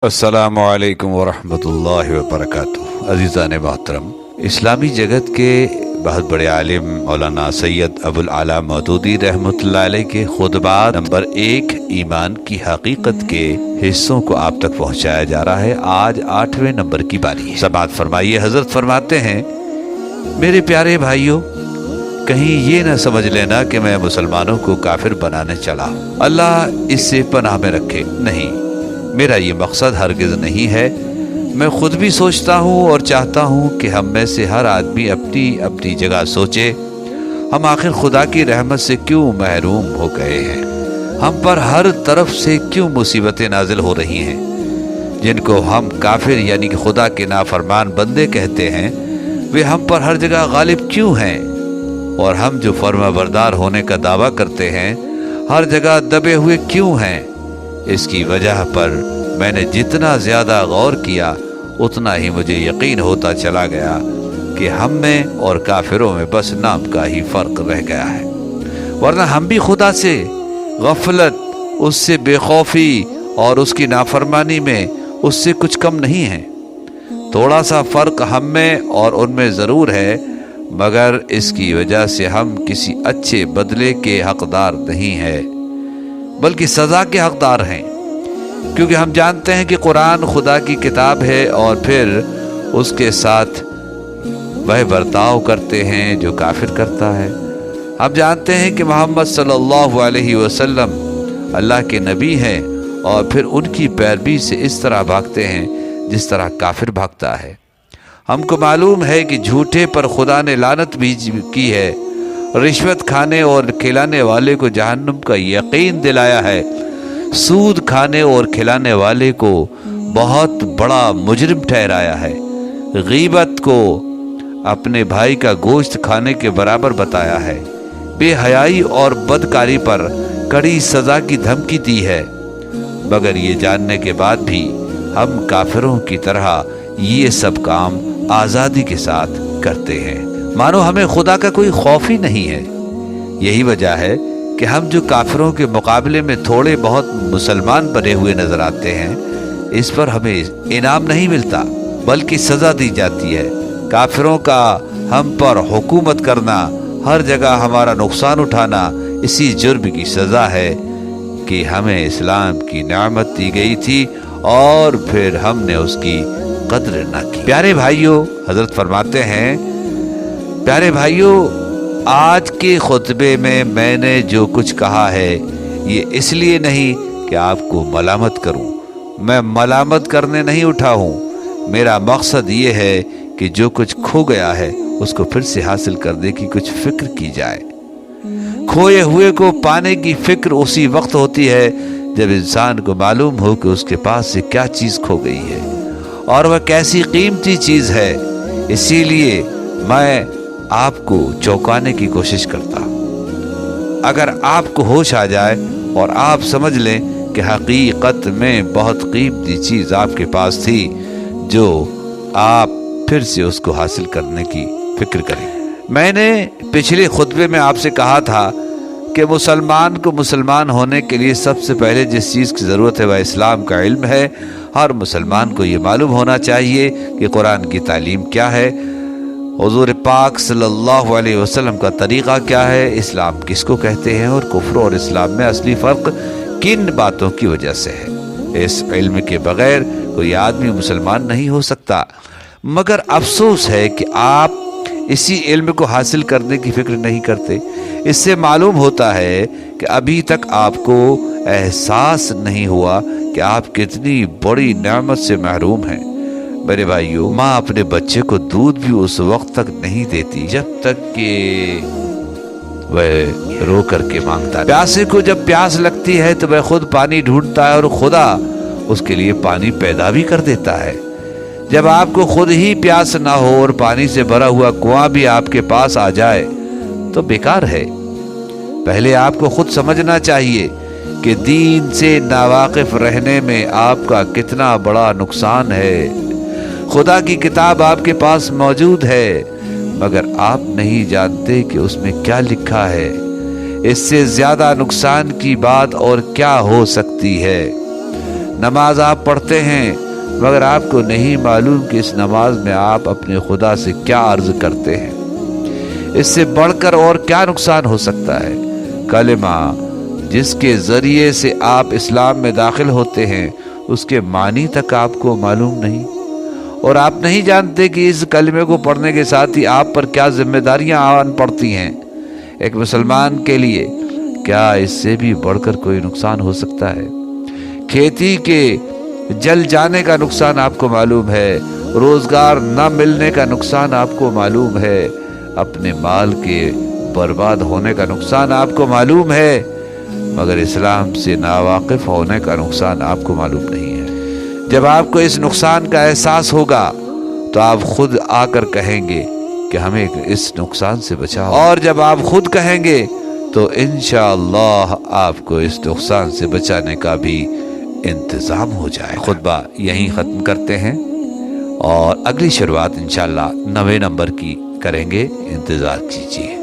अस्सलामु अलैकुम वरहमतुल्लाहि वबरकातुहू। अज़ीज़ान मोहतरम, इस्लामी जगत के बहुत बड़े आलिम मौलाना सैयद अबुल आला मौदूदी रहमतुल्लाह अलैह के खुतबात नंबर 1 ईमान की हकीकत के हिस्सों को आप तक पहुँचाया जा रहा है। आज 8वें नंबर की बारी है। समाअत फरमाइए। हजरत फरमाते हैं, मेरे प्यारे भाइयों, कहीं ये न समझ लेना कि मैं मुसलमानों को काफिर बनाने चला हूँ। अल्लाह इससे पनाह में रखे। नहीं, मेरा ये मकसद हरगिज़ नहीं है। मैं खुद भी सोचता हूँ और चाहता हूँ कि हम में से हर आदमी अपनी अपनी जगह सोचे, हम आखिर खुदा की रहमत से क्यों महरूम हो गए हैं। हम पर हर तरफ से क्यों मुसीबतें नाजिल हो रही हैं। जिनको हम काफिर यानी कि खुदा के नाफरमान बंदे कहते हैं, वे हम पर हर जगह गालिब क्यों हैं। और हम जो फर्माबरदार होने का दावा करते हैं, हर जगह दबे हुए क्यों हैं। इसकी वजह पर मैंने जितना ज़्यादा गौर किया, उतना ही मुझे यकीन होता चला गया कि हम में और काफिरों में बस नाम का ही फ़र्क रह गया है। वरना हम भी खुदा से गफलत, उससे बेखौफी और उसकी नाफरमानी में उससे कुछ कम नहीं है। थोड़ा सा फ़र्क हम में और उनमें ज़रूर है, मगर इसकी वजह से हम किसी अच्छे बदले के हकदार नहीं हैं, बल्कि सज़ा के हकदार हैं। क्योंकि हम जानते हैं कि कुरान खुदा की किताब है और फिर उसके साथ वह बर्ताव करते हैं जो काफिर करता है। हम जानते हैं कि मोहम्मद सल्लल्लाहु अलैहि वसल्लम अल्लाह के नबी हैं और फिर उनकी पैरवी से इस तरह भागते हैं जिस तरह काफिर भागता है। हमको मालूम है कि झूठे पर खुदा ने लानत भी की है। रिश्वत खाने और खिलाने वाले को जहन्नुम का यकीन दिलाया है। सूद खाने और खिलाने वाले को बहुत बड़ा मुजरिम ठहराया है। गीबत को अपने भाई का गोश्त खाने के बराबर बताया है। बेहयाई और बदकारी पर कड़ी सज़ा की धमकी दी है। मगर ये जानने के बाद भी हम काफिरों की तरह ये सब काम आज़ादी के साथ करते हैं, मानो हमें खुदा का कोई खौफ ही नहीं है। यही वजह है कि हम जो काफिरों के मुकाबले में थोड़े बहुत मुसलमान बने हुए नजर आते हैं, इस पर हमें इनाम नहीं मिलता, बल्कि सज़ा दी जाती है। काफिरों का हम पर हुकूमत करना, हर जगह हमारा नुकसान उठाना, इसी जुर्म की सज़ा है कि हमें इस्लाम की नेमत दी गई थी और फिर हमने उसकी कद्र न की। प्यारे भाइयों, हजरत फरमाते हैं, प्यारे भाइयों, आज के खुतबे में मैंने जो कुछ कहा है, ये इसलिए नहीं कि आपको मलामत करूं। मैं मलामत करने नहीं उठा हूं। मेरा मकसद ये है कि जो कुछ खो गया है उसको फिर से हासिल करने की कुछ फिक्र की जाए। खोए हुए को पाने की फिक्र उसी वक्त होती है जब इंसान को मालूम हो कि उसके पास से क्या चीज़ खो गई है और वह कैसी कीमती चीज़ है। इसीलिए मैं आपको चौंकाने की कोशिश करता। अगर आपको होश आ जाए और आप समझ लें कि हकीकत में बहुत कीमती चीज़ आपके पास थी, जो आप फिर से उसको हासिल करने की फिक्र करें। मैंने पिछले खुतबे में आपसे कहा था कि मुसलमान को मुसलमान होने के लिए सबसे पहले जिस चीज़ की ज़रूरत है वह इस्लाम का इल्म है। हर मुसलमान को ये मालूम होना चाहिए कि कुरान की तालीम क्या है, हुज़ूर पाक सल्लल्लाहु अलैहि वसल्लम का तरीक़ा क्या है, इस्लाम किसको कहते हैं और कुफ्र और इस्लाम में असली फ़र्क किन बातों की वजह से है। इस इल्म के बग़ैर कोई आदमी मुसलमान नहीं हो सकता। मगर अफसोस है कि आप इसी इल्म को हासिल करने की फ़िक्र नहीं करते। इससे मालूम होता है कि अभी तक आपको एहसास नहीं हुआ कि आप कितनी बड़ी नेमत से महरूम हैं। मेरे भाइयों, माँ अपने बच्चे को दूध भी उस वक्त तक नहीं देती जब तक कि वह रो करके मांगता है। प्यासे को जब प्यास लगती है तो वह खुद पानी ढूंढता है और खुदा उसके लिए पानी पैदा भी कर देता है। जब आपको खुद ही प्यास ना हो और पानी से भरा हुआ कुआं भी आपके पास आ जाए तो बेकार है। पहले आपको खुद समझना चाहिए कि दीन से नावाकिफ रहने में आपका कितना बड़ा नुकसान है। खुदा की किताब आपके पास मौजूद है, मगर आप नहीं जानते कि उसमें क्या लिखा है। इससे ज्यादा नुकसान की बात और क्या हो सकती है। नमाज आप पढ़ते हैं मगर आपको नहीं मालूम कि इस नमाज में आप अपने खुदा से क्या अर्ज करते हैं। इससे बढ़कर और क्या नुकसान हो सकता है। कलिमा जिसके जरिए से आप इस्लाम में दाखिल होते हैं उसके मानी तक आपको मालूम नहीं, और आप नहीं जानते कि इस कलिमे को पढ़ने के साथ ही आप पर क्या जिम्मेदारियां आन पड़ती हैं। एक मुसलमान के लिए क्या इससे भी बढ़कर कोई नुकसान हो सकता है। खेती के जल जाने का नुकसान आपको मालूम है, रोजगार न मिलने का नुकसान आपको मालूम है, अपने माल के बर्बाद होने का नुकसान आपको मालूम है, मगर इस्लाम से नावाकिफ होने का नुकसान आपको मालूम नहीं है। जब आपको इस नुकसान का एहसास होगा तो आप खुद आकर कहेंगे कि हमें इस नुकसान से बचाओ, और जब आप खुद कहेंगे तो इंशाअल्लाह आपको इस नुकसान से बचाने का भी इंतज़ाम हो जाए। खुतबा यहीं ख़त्म करते हैं और अगली शुरुआत इंशाअल्लाह 9वें नंबर की करेंगे, इंतज़ार कीजिए।